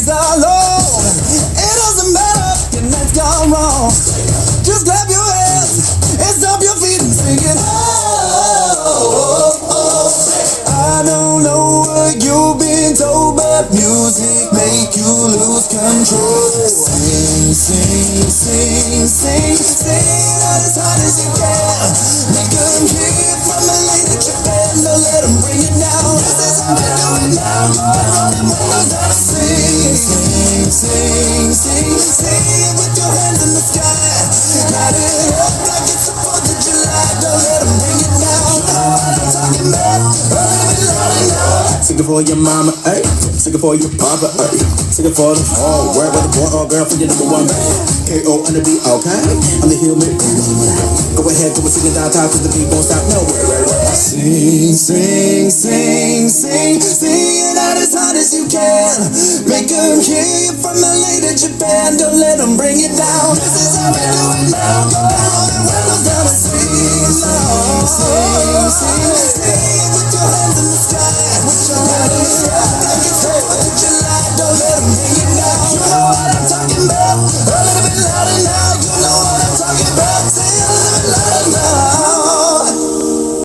days are long. It doesn't matter if your night's gone wrong. Just clap your hands and stomp your feet and sing it. I don't know what you've been told, but music make you lose control. Sing, sing, sing, sing, sing out as hard as you can. Make them hear it from LA to Japan. Don't let them bring it down. This is how we do it now. Go and roll them windows down and sing, sing, sing, sing, sing it with your hands in the sky. Light it up like it's the 4th of July. Don't let them bring it down. I'm talking about sing it for your mama, ayy. Sing it for your papa, ayy. Sing it for the whole world, whether boy or girl, for your number one man. K.O. on the beat, okay? I'm the hillman. Go ahead, do it, sing it downtown, cause the beat won't stop nowhere. Sing, sing, sing, sing, sing it out as hard as you can. Make them hear you from LA to Japan. Don't let them bring it down. This is how we do it now.